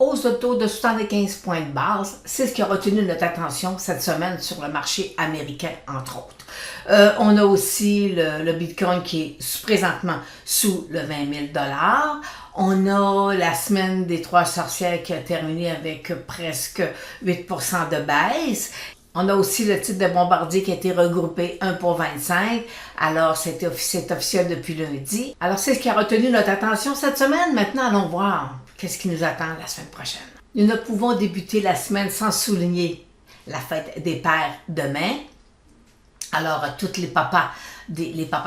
hausse de taux de 75 points de base. C'est ce qui a retenu notre attention cette semaine sur le marché américain, entre autres. On a aussi le Bitcoin qui est présentement sous le 20 000 $. On a la semaine des trois sorcières qui a terminé avec presque 8% de baisse. On a aussi le titre de Bombardier qui a été regroupé 1 pour 25. Alors, c'est officiel depuis lundi. Alors, c'est ce qui a retenu notre attention cette semaine. Maintenant, allons voir qu'est-ce qui nous attend la semaine prochaine. Nous ne pouvons débuter la semaine sans souligner la fête des pères demain. Alors, à tous les papas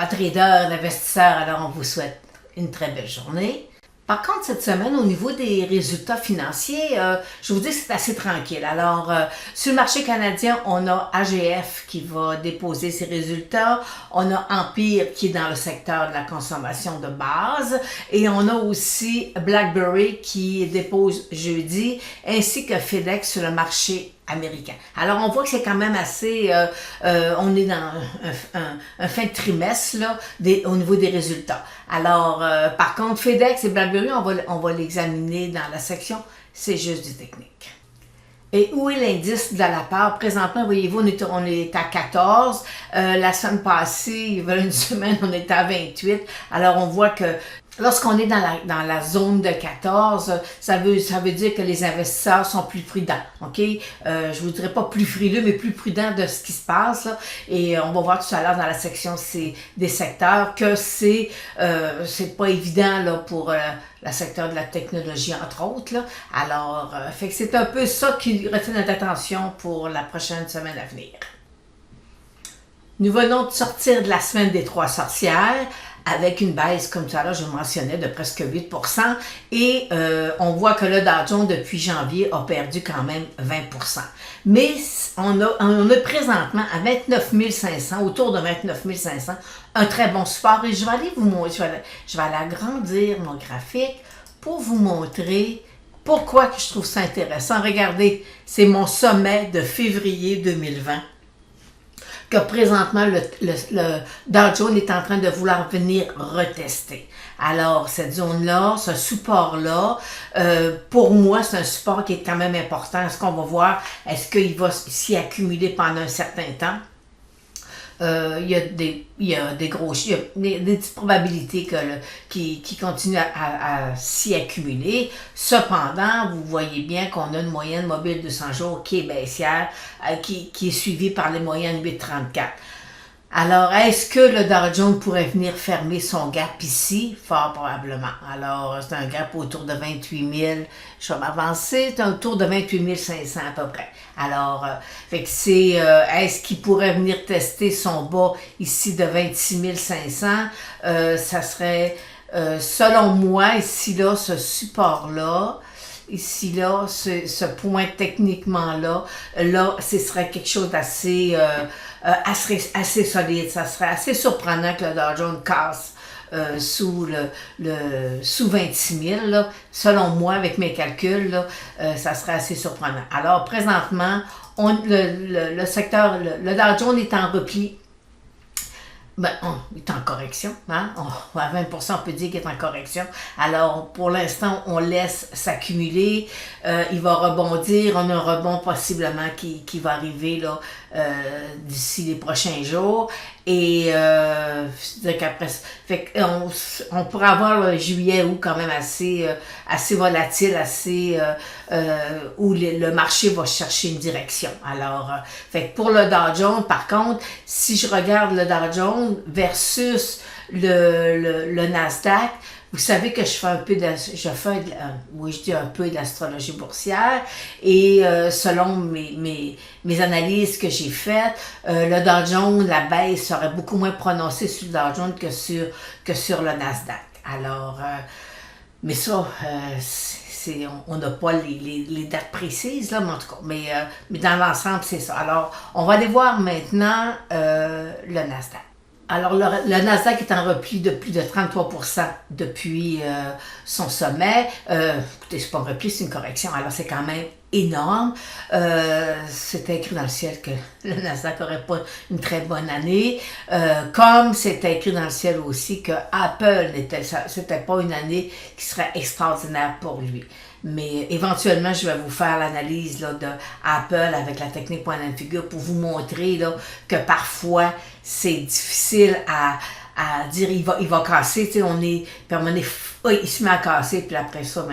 traders, investisseurs, alors on vous souhaite une très belle journée. Par contre, cette semaine, au niveau des résultats financiers, je vous dis que c'est assez tranquille. Alors, sur le marché canadien, on a AGF qui va déposer ses résultats. On a Empire qui est dans le secteur de la consommation de base. Et on a aussi BlackBerry qui dépose jeudi, ainsi que FedEx sur le marché américain. Alors, on voit que c'est quand même assez... on est dans un fin de trimestre là, au niveau des résultats. Alors, par contre, FedEx et BlackBerry, on va l'examiner dans la section « C'est juste du technique ». Et où est l'indice de la part? Présentement, voyez-vous, on est à 14. La semaine passée, il y a une semaine, on était à 28. Alors, on voit que lorsqu'on est dans la zone de 14, ça veut dire que les investisseurs sont plus prudents, ok? Je vous dirais pas plus frileux, mais plus prudents de ce qui se passe, là. Et on va voir tout à l'heure dans la section des secteurs que c'est pas évident là, pour le secteur de la technologie, entre autres, là. Alors, fait que c'est un peu ça qui retient notre attention pour la prochaine semaine à venir. Nous venons de sortir de la semaine des trois sorcières, avec une baisse, comme tout à l'heure, je mentionnais, de presque 8%. Et on voit que le Dow Jones, depuis janvier, a perdu quand même 20%. Mais on a présentement à 29 500, autour de 29 500, un très bon support. Et je vais aller vous montrer, je vais aller agrandir mon graphique pour vous montrer pourquoi que je trouve ça intéressant. Regardez, c'est mon sommet de février 2020. Que présentement, le Dow Jones est en train de vouloir venir retester. Alors, cette zone-là, ce support-là, pour moi, c'est un support qui est quand même important. Est-ce qu'on va voir, est-ce qu'il va s'y accumuler pendant un certain temps? Il y a des petites probabilités qui continuent à s'y accumuler. Cependant, vous voyez bien qu'on a une moyenne mobile de 200 jours qui est baissière, qui est suivie par les moyennes 8,34. Alors, est-ce que le Dow Jones pourrait venir fermer son gap ici? Fort probablement. Alors, c'est un gap autour de 28 000. Je vais m'avancer. C'est autour de 28 500 à peu près. Alors, fait que c'est, est-ce qu'il pourrait venir tester son bas ici de 26 500? Ça serait, selon moi, ici, là, ce support-là, ici, là, ce point techniquement là, ce serait quelque chose d'assez assez solide. Ça serait assez surprenant que le Dow Jones casse sous 26 000, là. Selon moi, avec mes calculs, là, ça serait assez surprenant. Alors, présentement, le secteur, le Dow Jones est en repli. Ben, il est en correction, hein? À 20%, on peut dire qu'il est en correction. Alors, pour l'instant, on laisse s'accumuler. Il va rebondir. On a un rebond possiblement qui va arriver là d'ici les prochains jours. Et qu'après, fait on pourrait avoir le juillet août quand même assez volatile, où le marché va chercher une direction. Alors, fait que pour le Dow Jones, par contre, si je regarde le Dow Jones versus le Nasdaq, vous savez que je fais un peu un peu d'astrologie boursière et selon mes analyses que j'ai faites, le Dow Jones, la baisse serait beaucoup moins prononcée sur le Dow Jones que sur le Nasdaq. Alors, mais ça, on n'a pas les dates précises, là, mais en tout cas, mais dans l'ensemble, c'est ça. Alors, on va aller voir maintenant le Nasdaq. Alors, le Nasdaq est en repli de plus de 33% depuis son sommet. Écoutez, c'est pas un repli, c'est une correction. Alors, c'est quand même énorme. C'était écrit dans le ciel que le Nasdaq n'aurait pas une très bonne année, comme c'était écrit dans le ciel aussi que Apple c'était pas une année qui serait extraordinaire pour lui. Mais éventuellement, je vais vous faire l'analyse là, de Apple avec la technique point and figure pour vous montrer là, que parfois c'est difficile à dire il va casser, tu sais, puis il se met à casser, puis après ça,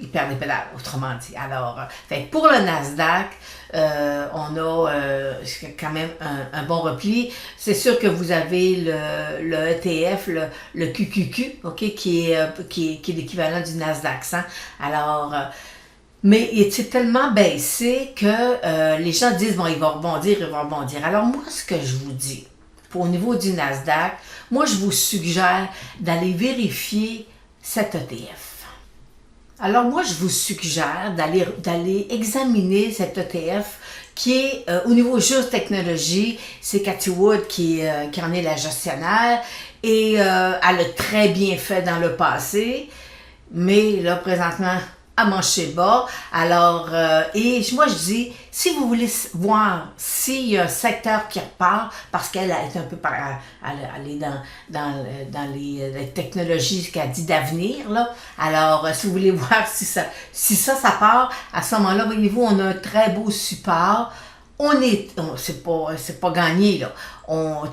il perd les pédales, autrement dit. Alors, fait, pour le Nasdaq, on a quand même un bon repli. C'est sûr que vous avez le ETF, le QQQ, ok, qui est l'équivalent du Nasdaq 100. Alors, mais il est tellement baissé que les gens disent, bon, il va rebondir. Alors moi, ce que je vous dis, au niveau du Nasdaq, moi, je vous suggère d'aller vérifier cet ETF. Alors moi, je vous suggère d'aller examiner cet ETF qui est au niveau juste technologie. C'est Cathie Wood qui en est la gestionnaire et elle a très bien fait dans le passé, mais là, présentement, à mancher bas. Alors, et moi je dis, si vous voulez voir s'il y a un secteur qui repart, parce qu'elle est un peu elle est dans les technologies qu'elle dit d'avenir, là. Alors, si vous voulez voir si ça part, à ce moment-là, voyez-vous, on a un très beau support. C'est pas gagné, là.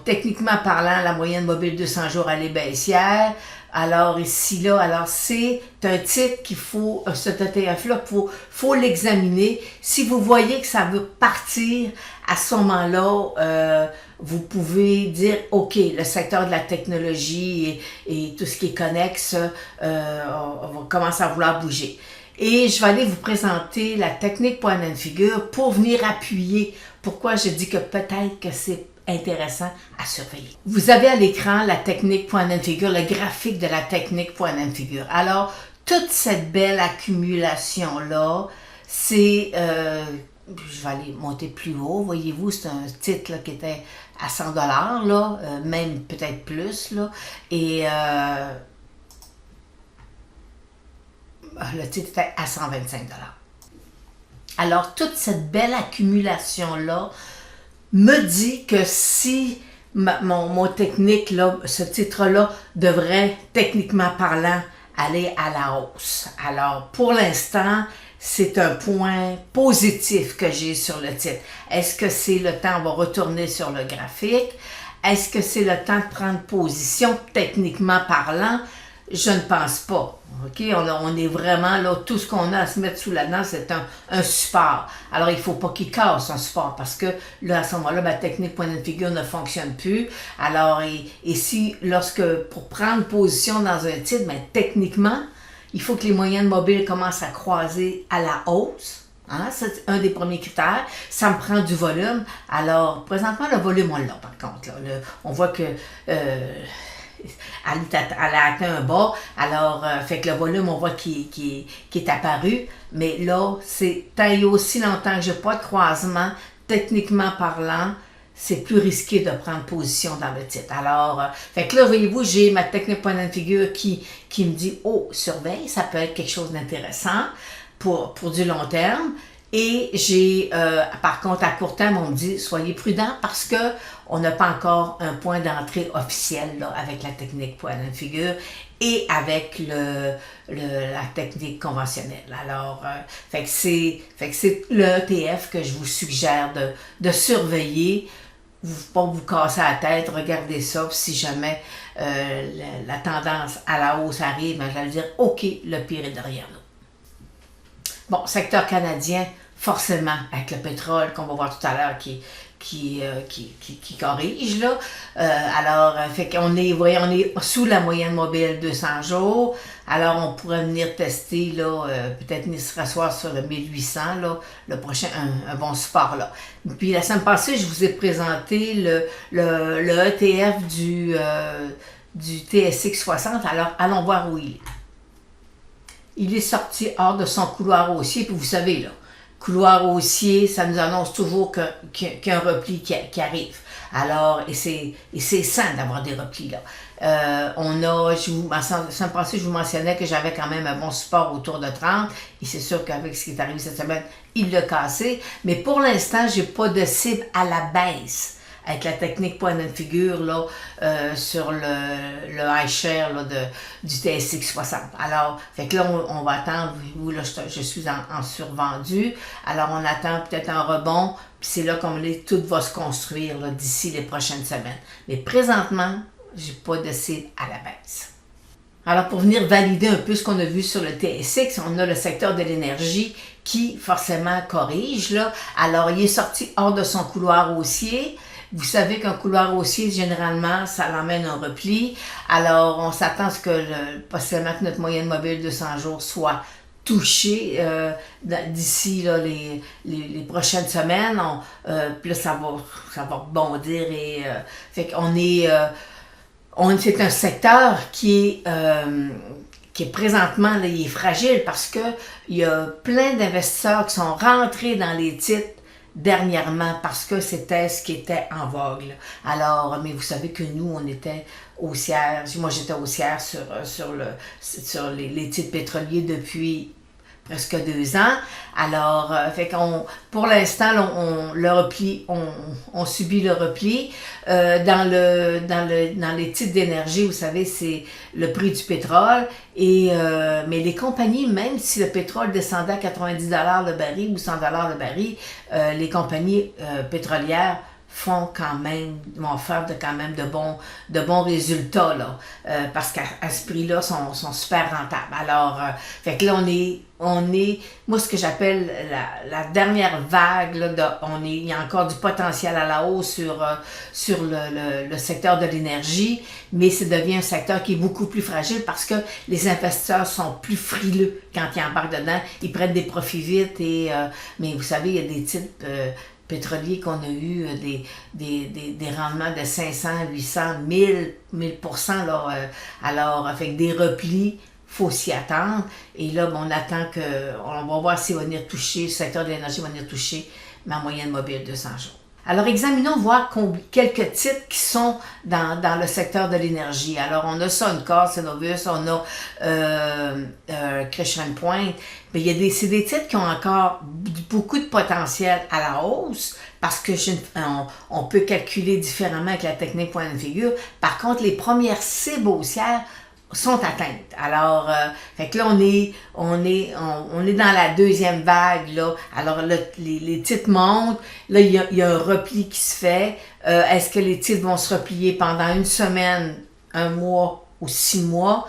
Techniquement parlant, la moyenne mobile 200 jours, elle est baissière. Alors ici, là, alors c'est un titre qu'il faut, cet ETF-là, faut l'examiner. Si vous voyez que ça veut partir, à ce moment-là, vous pouvez dire, OK, le secteur de la technologie et tout ce qui est connexe, on va commencer à vouloir bouger. Et je vais aller vous présenter la technique point and figure pour venir appuyer pourquoi je dis que peut-être que c'est intéressant à surveiller. Vous avez à l'écran la technique point and figure, le graphique de la technique point and figure. Alors, toute cette belle accumulation-là, c'est... je vais aller monter plus haut. Voyez-vous, c'est un titre là, qui était à 100 $, là, même peut-être plus. Là, et le titre était à 125 $. Alors, toute cette belle accumulation-là me dit que si mon technique, là, ce titre-là, devrait, techniquement parlant, aller à la hausse. Alors, pour l'instant, c'est un point positif que j'ai sur le titre. Est-ce que c'est le temps, on va retourner sur le graphique, est-ce que c'est le temps de prendre position, techniquement parlant? Je ne pense pas. OK? On est vraiment là, tout ce qu'on a à se mettre sous la dent, c'est un support. Alors, il ne faut pas qu'il casse un support parce que là, à ce moment-là, ma technique point and figure ne fonctionne plus. Alors, et si, pour prendre position dans un titre, techniquement, il faut que les moyennes mobiles commencent à croiser à la hausse. Hein? C'est un des premiers critères. Ça me prend du volume. Alors, présentement, le volume, on l'a par contre. Là. On voit que... elle a atteint un bas, alors fait que le volume, on voit qui est apparu, mais là, c'est tant et aussi longtemps que je n'ai pas de croisement, techniquement parlant, c'est plus risqué de prendre position dans le titre. Alors, fait que là, voyez-vous, j'ai ma technique point and figure qui me dit, oh, surveille, ça peut être quelque chose d'intéressant pour du long terme. Et j'ai, par contre, à court terme, on me dit, soyez prudents parce que on n'a pas encore un point d'entrée officiel là, avec la technique point and figure et avec la technique conventionnelle. Alors, fait que c'est le ETF que je vous suggère de surveiller. Pas vous casser la tête, regardez ça, si jamais la tendance à la hausse arrive, j'allais dire, OK, le pire est derrière nous. Bon, secteur canadien, forcément, avec le pétrole, qu'on va voir tout à l'heure, qui corrige, là. Alors, fait qu'on est, voyez, on est sous la moyenne mobile 200 jours. Alors, on pourrait venir tester, là, peut-être venir se rasseoir sur le 1800, là, le prochain, un bon support, là. Puis, la semaine passée, je vous ai présenté le ETF du TSX 60. Alors, allons voir où il est. Il est sorti hors de son couloir haussier, puis vous savez, là, couloir haussier, ça nous annonce toujours qu'il y a un repli qui arrive. Alors, et c'est sain d'avoir des replis, là. La semaine passée, je vous mentionnais que j'avais quand même un bon support autour de 30. Et c'est sûr qu'avec ce qui est arrivé cette semaine, il l'a cassé. Mais pour l'instant, j'ai pas de cible à la baisse avec la technique point de figure là, sur le iShare là, du TSX 60. Alors, fait que là, on va attendre. Vous, là, je suis en survendu. Alors, on attend peut-être un rebond. Puis c'est là comme tout va se construire d'ici les prochaines semaines. Mais présentement, j'ai pas de cible à la baisse. Alors, pour venir valider un peu ce qu'on a vu sur le TSX, on a le secteur de l'énergie qui, forcément, corrige. Là. Alors, il est sorti hors de son couloir haussier. Vous savez qu'un couloir haussier, généralement, ça l'emmène un repli. Alors, on s'attend à ce que possiblement que notre moyenne mobile 200 jours soit touchée d'ici les prochaines semaines. Puis là, ça va rebondir. Fait qu'on est... c'est un secteur qui est présentement là, il est fragile parce que il y a plein d'investisseurs qui sont rentrés dans les titres dernièrement parce que c'était ce qui était en vogue. Là. Alors, mais vous savez que nous, on était haussière. Moi, j'étais haussière sur les titres pétroliers depuis presque 2 ans. Alors, pour l'instant, on subit le repli. Dans les titres d'énergie, vous savez, c'est le prix du pétrole. Mais les compagnies, même si le pétrole descendait à 90$ le baril ou 100$ le baril, les compagnies pétrolières vont faire quand même de bons résultats, là, parce qu'à ce prix-là, sont super rentables. Alors, fait que là, moi, ce que j'appelle la dernière vague, là, il y a encore du potentiel à la hausse sur le secteur de l'énergie, mais ça devient un secteur qui est beaucoup plus fragile parce que les investisseurs sont plus frileux quand ils embarquent dedans. Ils prennent des profits vite, mais vous savez, il y a des titres pétroliers qu'on a eu des rendements de 500, 800, 1000%. Là, alors, avec des replis, il faut s'y attendre. Et là, on attend on va voir s'il va venir toucher, le secteur de l'énergie va venir toucher ma moyenne mobile 200 jours. Alors, examinons voir quelques titres qui sont dans le secteur de l'énergie. Alors, on a Suncor, Cenovus, on a Crescent Point. Mais c'est des titres qui ont encore beaucoup de potentiel à la hausse parce que on peut calculer différemment avec la technique point de figure. Par contre, les premières cibles haussières sont atteintes. Alors, fait que là, on est dans la deuxième vague, là. Alors, les titres montent. Là, il y a un repli qui se fait. Est-ce que les titres vont se replier pendant une semaine, un mois ou 6 mois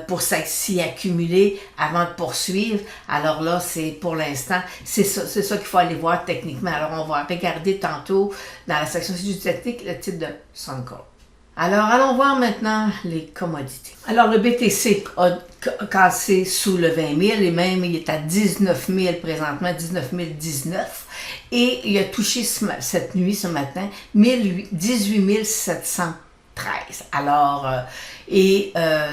pour s'y accumuler avant de poursuivre? Alors là, pour l'instant, c'est ça qu'il faut aller voir techniquement. Alors, on va regarder tantôt dans la section du technique le titre de Suncor. Alors, allons voir maintenant les commodités. Alors, le BTC a cassé sous le 20 000 et même il est à 19 000 présentement, 19 019. Et il a touché cette nuit, ce matin, 18 713. Alors,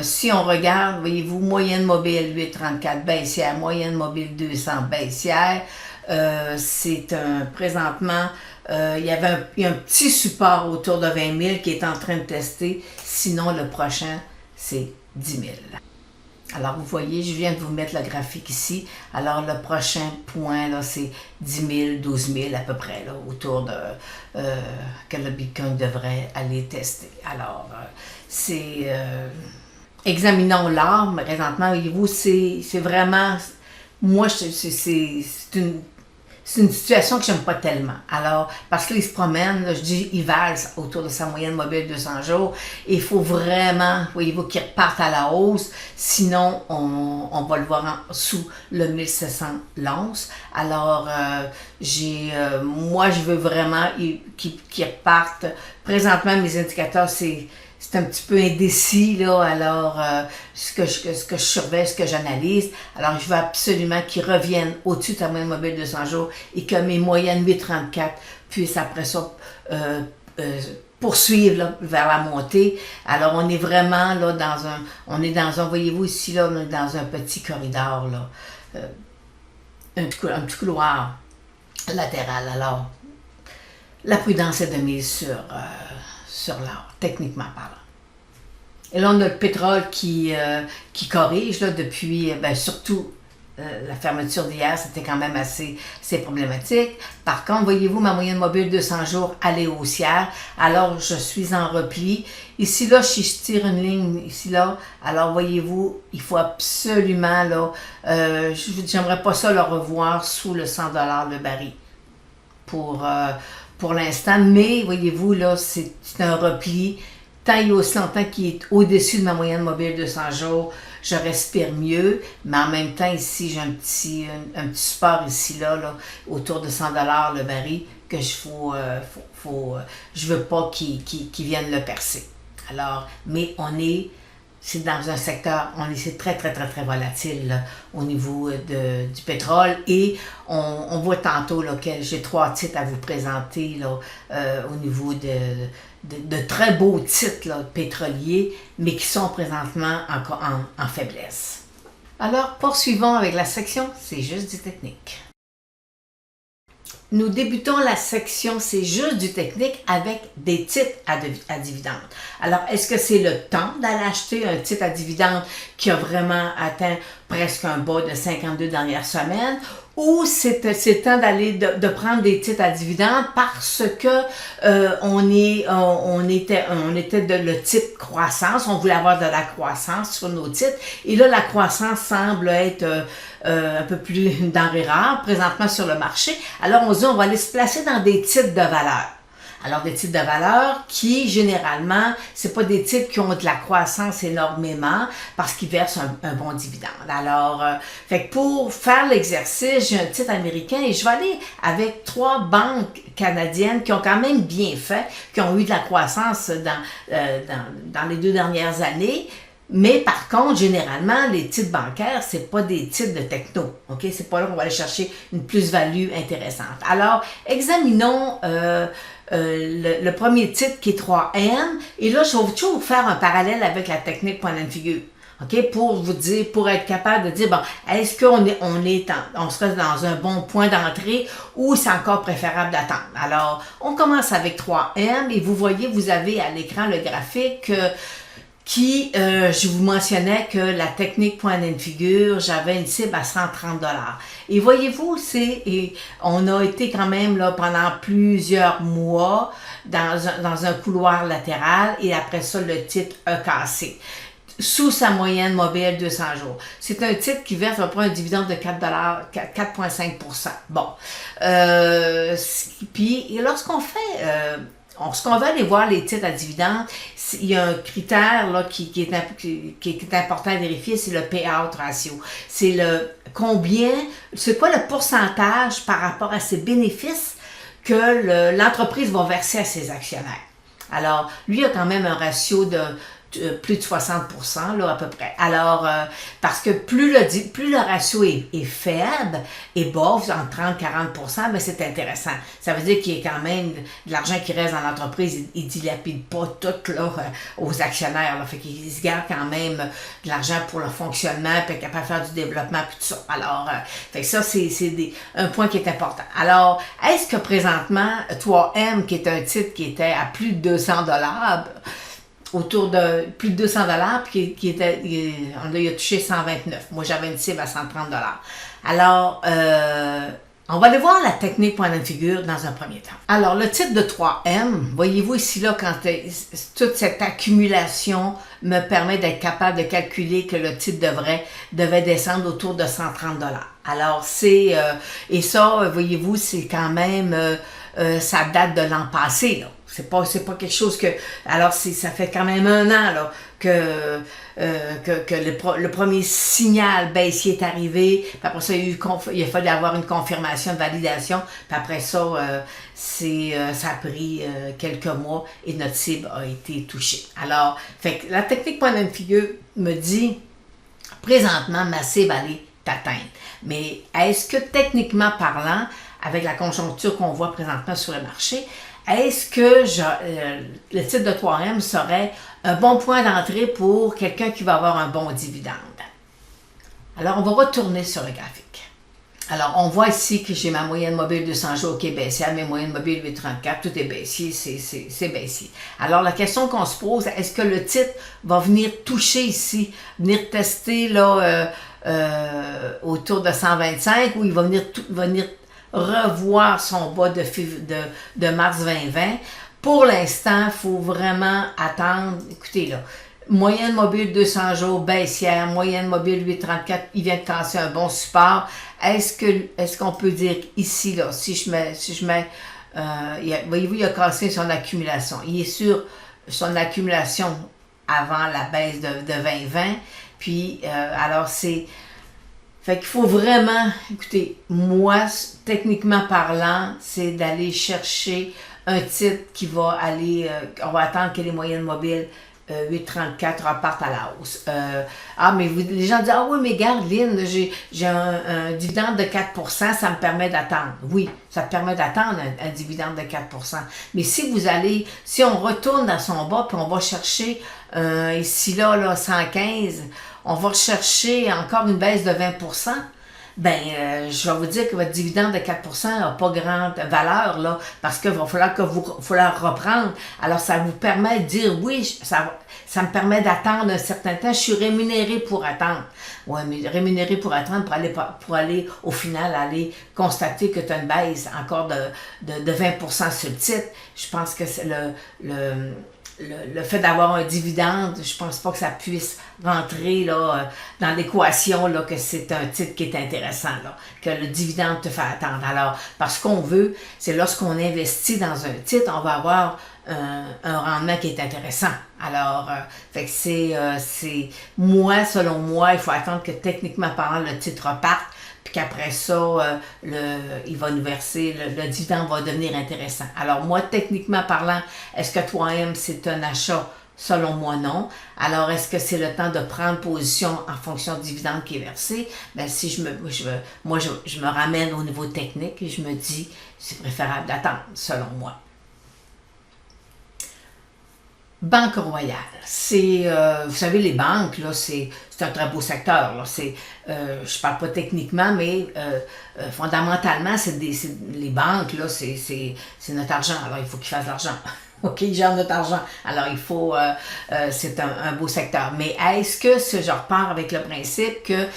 si on regarde, voyez-vous, moyenne mobile 834 baissière, moyenne mobile 200 baissière, c'est présentement, il y a un petit support autour de 20 000 qui est en train de tester. Sinon, le prochain, c'est 10 000. Alors, vous voyez, je viens de vous mettre le graphique ici. Alors, le prochain point, là, c'est 10 000, 12 000 à peu près, là, autour de que le Bitcoin devrait aller tester. Alors, examinons l'or. Présentement, voyez-vous, c'est vraiment... Moi, c'est une situation que j'aime pas tellement. Alors, parce qu'il se promène, là, je dis, il valse autour de sa moyenne mobile 200 jours. Et il faut vraiment, voyez-vous, qu'il reparte à la hausse. Sinon, on va le voir sous le 1700 l'once. Alors, moi, je veux vraiment qu'il reparte. Présentement, mes indicateurs, c'est un petit peu indécis, là, alors ce que je surveille, ce que j'analyse. Alors, je veux absolument qu'ils reviennent au-dessus de la moyenne mobile de 200 jours et que mes moyennes 8,34 puissent après ça poursuivre là, vers la montée. Alors, on est vraiment là voyez-vous ici, là, on est dans un petit corridor, là, un petit couloir latéral. Alors, la prudence est de mise sur l'or, techniquement parlant. Et là, on a le pétrole qui corrige là, depuis, surtout la fermeture d'hier, c'était quand même assez problématique. Par contre, voyez-vous, ma moyenne mobile 200 jours, elle est haussière. Alors, je suis en repli. Ici, là, si je tire une ligne, ici, là, alors, voyez-vous, il faut absolument, là, j'aimerais pas ça le revoir sous le 100 $ le baril pour l'instant. Mais, voyez-vous, là, c'est un repli. Tant il y a aussi longtemps qu'il est au-dessus de ma moyenne mobile 200 jours, je respire mieux, mais en même temps, ici, j'ai un petit support ici, là, autour de 100 $ le baril, que je veux pas qu'il vienne le percer. Alors, mais c'est dans un secteur, c'est très, très, très, très volatile là, au niveau du pétrole. Et on voit tantôt là, que j'ai 3 titres à vous présenter là, au niveau de très beaux titres là, pétroliers, mais qui sont présentement en faiblesse. Alors, poursuivons avec la section C'est juste du technique. Nous débutons la section C'est juste du technique avec des titres à dividendes. Alors, est-ce que c'est le temps d'aller acheter un titre à dividendes qui a vraiment atteint presque un bas de 52 dernières semaines, ou c'est le temps d'aller de prendre des titres à dividendes parce que on était de le type croissance, on voulait avoir de la croissance sur nos titres, et là la croissance semble être un peu plus denrée rare présentement sur le marché. Alors on se dit on va aller se placer dans des titres de valeur. Alors, des titres de valeur qui, généralement, c'est pas des titres qui ont de la croissance énormément parce qu'ils versent un bon dividende. Alors, fait que pour faire l'exercice, j'ai un titre américain et je vais aller avec 3 banques canadiennes qui ont quand même bien fait, qui ont eu de la croissance dans les 2 dernières années. Mais par contre, généralement, les titres bancaires, c'est pas des titres de techno. OK? C'est pas là qu'on va aller chercher une plus-value intéressante. Alors, examinons le premier titre qui est 3M. Et là, je vais toujours vous faire un parallèle avec la technique point and figure. OK? Pour être capable de dire, bon, est-ce qu'on serait dans un bon point d'entrée ou c'est encore préférable d'attendre? Alors, on commence avec 3M et vous voyez, vous avez à l'écran le graphique je vous mentionnais que la technique point and figure, j'avais une cible à 130 $. Et voyez-vous, on a été quand même là pendant plusieurs mois dans un couloir latéral et après ça, le titre a cassé sous sa moyenne mobile 200 jours. C'est un titre qui verse à peu près un dividende de 4,5 %. Bon. Puis, lorsqu'on fait... ce qu'on va aller voir les titres à dividendes, il y a un critère là, qui est important à vérifier, c'est le payout ratio. C'est c'est quoi le pourcentage par rapport à ses bénéfices que l'entreprise va verser à ses actionnaires. Alors, lui a quand même un ratio de plus de 60% là, à peu près. Alors, parce que plus le ratio est faible et bas, entre 30-40%, mais c'est intéressant. Ça veut dire qu'il y a quand même de l'argent qui reste dans l'entreprise. Il ne dilapide pas tout là, aux actionnaires. Là. Fait qu'il se garde quand même de l'argent pour le fonctionnement, puis être capable de faire du développement, puis tout ça. Alors, fait que ça, c'est un point qui est important. Alors, est-ce que présentement, 3M, qui est un titre qui était à plus de 200 $, autour de plus de 200 $, puis on a touché 129. Moi, j'avais une cible à 130 $. Alors, on va aller voir la technique point and figure dans un premier temps. Alors, le titre de 3M, voyez-vous ici, là, quand toute cette accumulation me permet d'être capable de calculer que le titre devait descendre autour de 130 $. Alors, et ça, voyez-vous, c'est quand même, ça date de l'an passé, là. C'est pas quelque chose que... Alors, ça fait quand même 1 an là, que le premier signal baissier est arrivé. Puis après ça, il a fallu avoir une confirmation, une validation. Puis après ça, ça a pris quelques mois et notre cible a été touchée. Alors, fait que la technique point and figure me dit, présentement, ma cible, elle est atteinte. Mais est-ce que techniquement parlant, avec la conjoncture qu'on voit présentement sur le marché, est-ce que le titre de 3M serait un bon point d'entrée pour quelqu'un qui va avoir un bon dividende? Alors, on va retourner sur le graphique. Alors, on voit ici que j'ai ma moyenne mobile 200 jours qui est baissière, mes moyennes mobiles 8,34, tout est baissier, c'est baissier. Alors, la question qu'on se pose, est-ce que le titre va venir toucher ici, venir tester là, autour de 125 ou il va venir revoir son bas de mars 2020? Pour l'instant, il faut vraiment attendre. Écoutez là, moyenne mobile 200 jours baissière, moyenne mobile 8,34, il vient de casser un bon support. Est-ce qu'on peut dire ici, là, si je mets voyez-vous, il a cassé son accumulation. Il est sur son accumulation avant la baisse de 2020. Puis, alors c'est... Fait qu'il faut vraiment, écoutez, moi, techniquement parlant, c'est d'aller chercher un titre qui va aller, on va attendre que les moyennes mobiles 8,34 repartent à la hausse. Mais les gens disent, ah oui, mais regarde, Lynn, j'ai un dividende de 4%, ça me permet d'attendre. Oui, ça te permet d'attendre un dividende de 4%. Mais si on retourne dans son bas, puis on va chercher ici, là, 115, on va rechercher encore une baisse de 20%, je vais vous dire que votre dividende de 4% n'a pas grande valeur, là, parce qu'il va falloir reprendre. Alors, ça vous permet de dire, oui, ça me permet d'attendre un certain temps. Je suis rémunéré pour attendre. Oui, mais rémunéré pour attendre, pour aller au final, aller constater que tu as une baisse encore de 20% sur le titre. Je pense que c'est le fait d'avoir un dividende, je pense pas que ça puisse rentrer là, dans l'équation là, que c'est un titre qui est intéressant, là, que le dividende te fait attendre. Alors, parce qu'on veut, c'est lorsqu'on investit dans un titre, on va avoir un rendement qui est intéressant. Alors, fait que c'est selon moi, il faut attendre que techniquement parlant, le titre reparte, puis qu'après ça, il va nous verser, le dividende va devenir intéressant. Alors moi, techniquement parlant, est-ce que 3M, c'est un achat? Selon moi, non. Alors, est-ce que c'est le temps de prendre position en fonction du dividende qui est versé? Si je me ramène au niveau technique et je me dis, c'est préférable d'attendre, selon moi. Banque Royale, vous savez, les banques, là, c'est un très beau secteur. Là, je parle pas techniquement, mais fondamentalement, les banques, là, c'est notre argent. Alors, il faut qu'ils fassent de l'argent. OK, ils gèrent notre argent. Alors, c'est un beau secteur. Mais est-ce que je repars avec le principe que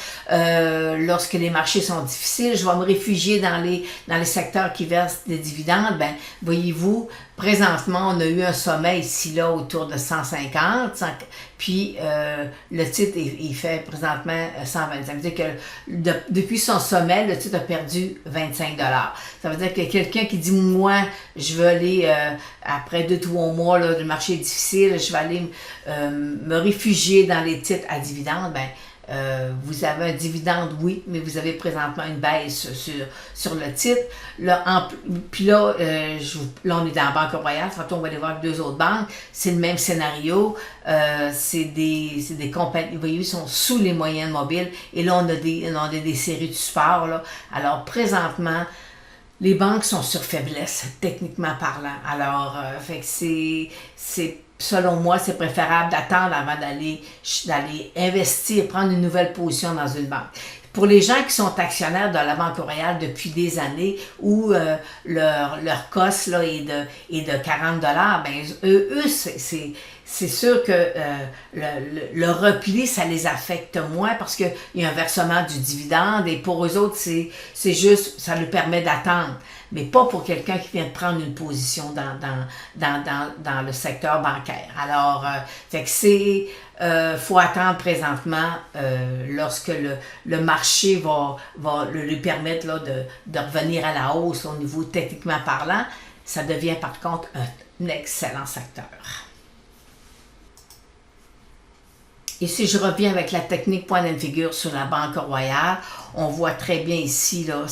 lorsque les marchés sont difficiles, je vais me réfugier dans les secteurs qui versent des dividendes? Voyez-vous, présentement, on a eu un sommet ici, là, autour de 150, puis le titre, il fait présentement 125. Ça veut dire que depuis son sommet, le titre a perdu 25 $. Ça veut dire que quelqu'un qui dit, moi, je veux aller, après 2-3 mois, là, le marché est difficile, je vais aller me réfugier dans les titres à dividendes, vous avez un dividende, oui, mais vous avez présentement une baisse sur le titre. Puis là, on est dans la Banque Royale, tantôt on va aller voir avec 2 autres banques, c'est le même scénario, c'est des compagnies, vous voyez, ils sont sous les moyennes mobiles, et là, on a des séries de support, là. Alors, présentement, les banques sont sur faiblesse, techniquement parlant. Alors, fait que selon moi, c'est préférable d'attendre avant d'aller investir, prendre une nouvelle position dans une banque. Pour les gens qui sont actionnaires de la Banque Royale depuis des années, où leur cost là, est de 40 $, eux c'est sûr que le repli, ça les affecte moins parce qu'il y a un versement du dividende et pour eux autres, c'est juste, ça leur permet d'attendre. Mais pas pour quelqu'un qui vient de prendre une position dans le secteur bancaire. Alors, fait que faut attendre présentement lorsque le marché va lui permettre là, de revenir à la hausse au niveau techniquement parlant. Ça devient par contre un excellent secteur. Et si je reviens avec la technique point and figure sur la Banque Royale, on voit très bien ici là,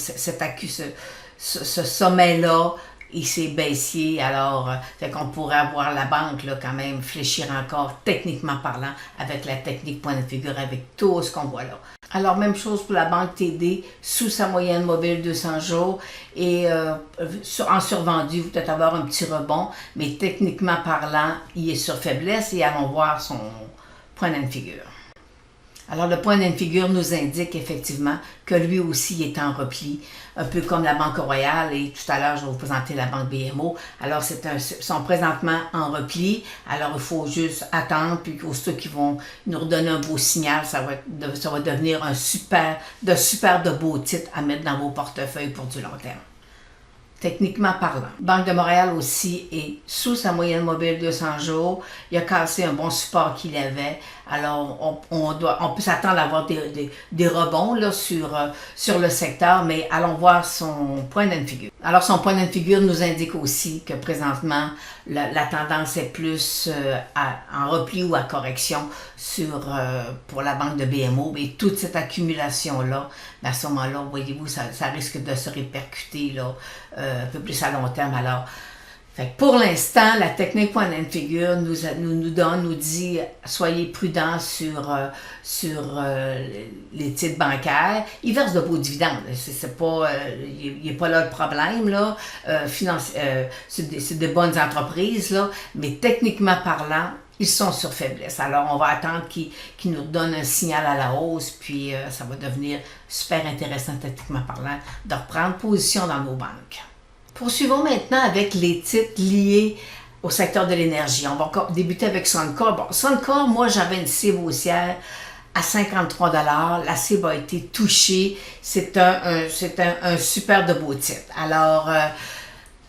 ce sommet-là, il s'est baissier, alors fait qu'on pourrait avoir la banque là, quand même fléchir encore techniquement parlant avec la technique point and figure, avec tout ce qu'on voit là. Alors même chose pour la banque TD, sous sa moyenne mobile 200 jours et en survendu, vous peut-être avoir un petit rebond, mais techniquement parlant, il est sur faiblesse et allons voir son point and figure. Alors, le point d'une figure nous indique effectivement que lui aussi est en repli, un peu comme la Banque Royale, et tout à l'heure, je vais vous présenter la Banque BMO. Alors, sont présentement en repli. Alors, il faut juste attendre, puis aussitôt qu'ils vont nous redonner un beau signal, ça va devenir de beaux titres à mettre dans vos portefeuilles pour du long terme. Techniquement parlant, Banque de Montréal aussi est sous sa moyenne mobile 200 jours. Il a cassé un bon support qu'il avait. Alors, on peut s'attendre à avoir des rebonds là, sur le secteur, mais allons voir son point d'une figure. Alors, son point d'une figure nous indique aussi que présentement, la tendance est plus en repli ou à correction pour la banque de BMO. Et toute cette accumulation-là, à ce moment-là, voyez-vous, ça risque de se répercuter là, un peu plus à long terme. Alors, pour l'instant, la technique point d'une figure nous dit soyez prudents sur les titres bancaires. Ils versent de beaux dividendes. Il n'est pas là le problème. Là. C'est de bonnes entreprises, là, mais techniquement parlant, ils sont sur faiblesse. Alors, on va attendre qu'ils nous donnent un signal à la hausse, puis ça va devenir super intéressant techniquement parlant de reprendre position dans nos banques. Poursuivons maintenant avec les titres liés au secteur de l'énergie. On va débuter avec Suncor. Bon, Suncor, moi, j'avais une cible haussière à 53 $. La cible a été touchée. C'est un super de beau titre. Alors,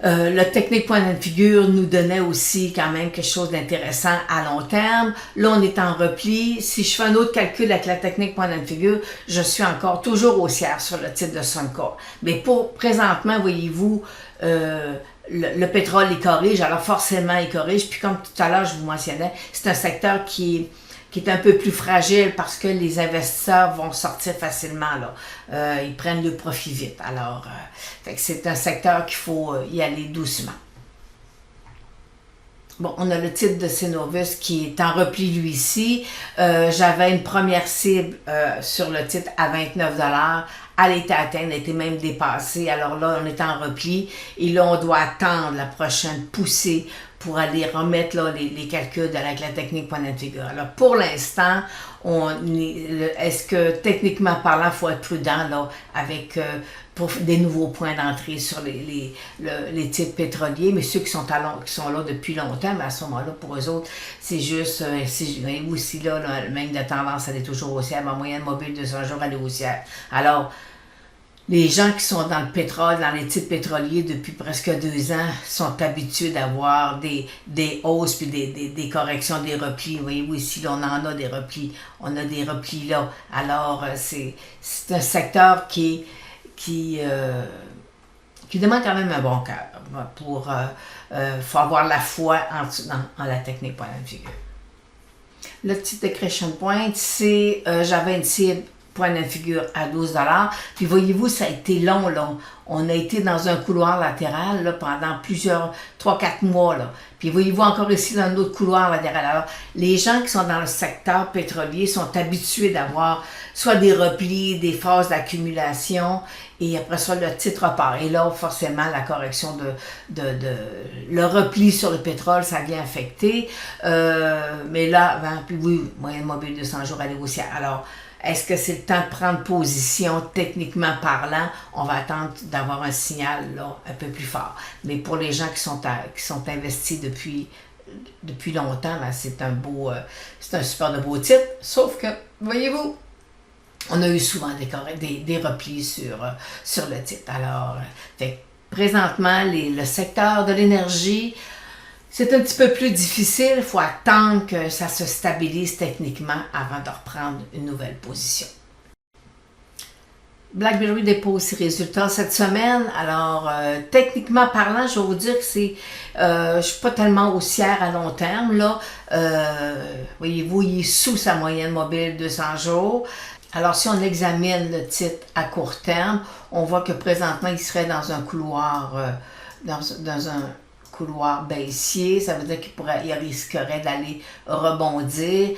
le technique point d'une figure nous donnait aussi quand même quelque chose d'intéressant à long terme. Là, on est en repli. Si je fais un autre calcul avec la technique point d'une figure, je suis encore toujours haussière sur le titre de Suncor. Mais présentement, voyez-vous, le pétrole, il corrige. Alors forcément, il corrige. Puis comme tout à l'heure, je vous mentionnais, c'est un secteur qui est un peu plus fragile parce que les investisseurs vont sortir facilement. Là. Ils prennent le profit vite. Alors, c'est un secteur qu'il faut y aller doucement. Bon, on a le titre de Cenovus qui est en repli lui ici. J'avais une première cible sur le titre à 29 $. Elle a été atteinte, elle a été même dépassée. Alors là, on est en repli. Et là, on doit attendre la prochaine poussée pour aller remettre là, les calculs avec la technique point d'une figure. Alors, pour l'instant, est-ce que techniquement parlant, il faut être prudent là, avec pour des nouveaux points d'entrée sur les titres pétroliers, mais ceux qui sont là depuis longtemps, mais à ce moment-là, pour eux autres, c'est juste, voyez-vous aussi là, même de tendance, elle est toujours haussière, ma moyenne mobile de 200 jours, elle est haussière. Alors, les gens qui sont dans le pétrole, dans les titres pétroliers depuis presque 2 ans, sont habitués d'avoir des hausses puis des corrections, des replis. Voyez-vous, ici, là, on en a des replis. On a des replis là. Alors, c'est un secteur qui demande quand même un bon cœur. Faut avoir la foi en la technique point d'une figure. Le titre de Crescent Point, c'est j'avais une cible point d'une figure à 12 $. Puis voyez-vous, ça a été long, là. On a été dans un couloir latéral là, pendant 3-4 mois. Là. Puis voyez-vous encore ici dans un autre couloir latéral. Alors, les gens qui sont dans le secteur pétrolier sont habitués d'avoir soit des replis, des phases d'accumulation, et après ça, le titre repart. Et là, forcément, la correction le repli sur le pétrole, ça vient affecter. Mais là, puis oui, moyenne mobile 200 jours, elle est haussière. Alors, est-ce que c'est le temps de prendre position techniquement parlant? On va attendre d'avoir un signal là, un peu plus fort. Mais pour les gens qui sont investis depuis longtemps, ben, c'est un super de beau titre. Sauf que, voyez-vous, on a eu souvent des replis sur le titre. Alors, présentement, le secteur de l'énergie, c'est un petit peu plus difficile. Il faut attendre que ça se stabilise techniquement avant de reprendre une nouvelle position. BlackBerry dépose ses résultats cette semaine. Alors, techniquement parlant, je vais vous dire que je ne suis pas tellement haussière à long terme. Là. Voyez-vous, il est sous sa moyenne mobile 200 jours. Alors, si on examine le titre à court terme, on voit que présentement, il serait dans un couloir, dans un couloir baissier. Ça veut dire qu'il risquerait d'aller rebondir.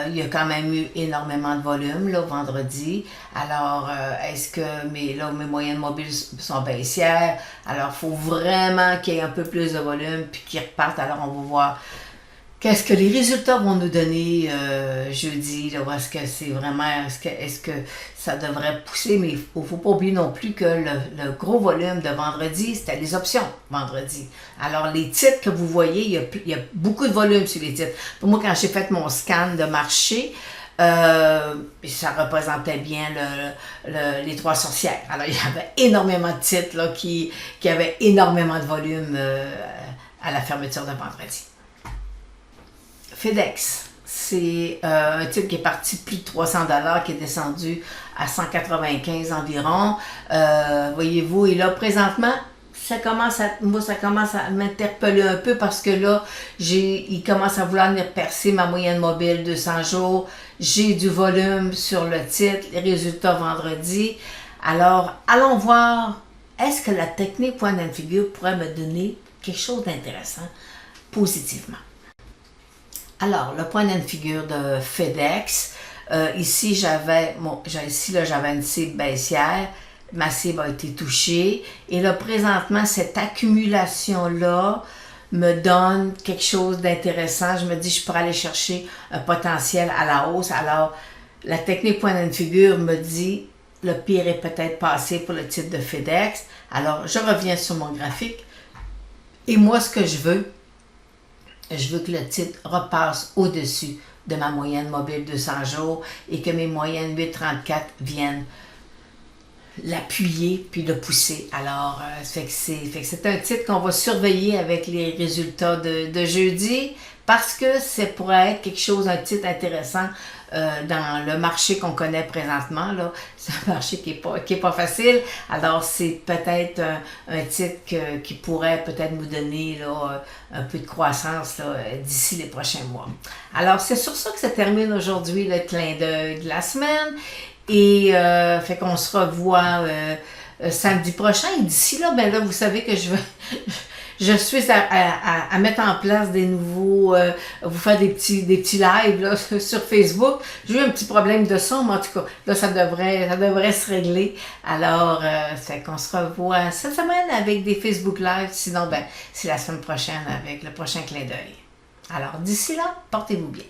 Il y a quand même eu énormément de volume là, vendredi. Alors, mes moyennes mobiles sont baissières. Alors, il faut vraiment qu'il y ait un peu plus de volume puis qu'ils repartent. Alors, on va voir qu'est-ce que les résultats vont nous donner jeudi, là, est-ce que c'est vraiment, est-ce que ça devrait pousser, mais il ne faut pas oublier non plus que le gros volume de vendredi, c'était les options vendredi. Alors les titres que vous voyez, il y a beaucoup de volume sur les titres. Pour moi, quand j'ai fait mon scan de marché, ça représentait bien les trois sorcières. Alors il y avait énormément de titres là, qui avaient énormément de volume à la fermeture de vendredi. FedEx, c'est un titre qui est parti plus de 300 $, qui est descendu à 195 environ. Voyez-vous, et là, présentement, ça commence à m'interpeller un peu parce que là, il commence à vouloir venir percer ma moyenne mobile 200 jours. J'ai du volume sur le titre, les résultats vendredi. Alors, allons voir, est-ce que la technique point and figure pourrait me donner quelque chose d'intéressant positivement? Alors, le point and figure de FedEx, ici j'avais une cible baissière, ma cible a été touchée, et là présentement cette accumulation-là me donne quelque chose d'intéressant. Je me dis je pourrais aller chercher un potentiel à la hausse. Alors, la technique point and figure me dit le pire est peut-être passé pour le titre de FedEx. Alors, je reviens sur mon graphique, et moi ce que je veux que le titre repasse au-dessus de ma moyenne mobile 200 jours et que mes moyennes 8,34 viennent l'appuyer puis le pousser. Alors, c'est un titre qu'on va surveiller avec les résultats de jeudi parce que ça pourrait être quelque chose, un titre intéressant dans le marché qu'on connaît présentement. Là. C'est un marché qui est pas facile. Alors, c'est peut-être un titre qui pourrait peut-être nous donner là, un peu de croissance d'ici les prochains mois. Alors, c'est sur ça que ça termine aujourd'hui le clin d'œil de la semaine. Et fait qu'on se revoit samedi prochain. Et d'ici là, ben là, vous savez que je suis à mettre en place des nouveaux, vous faire des petits lives là, sur Facebook. J'ai eu un petit problème de son, mais en tout cas, là, ça devrait se régler. Alors, fait qu'on se revoit cette semaine avec des Facebook Live. Sinon, ben, c'est la semaine prochaine avec le prochain clin d'œil. Alors, d'ici là, portez-vous bien.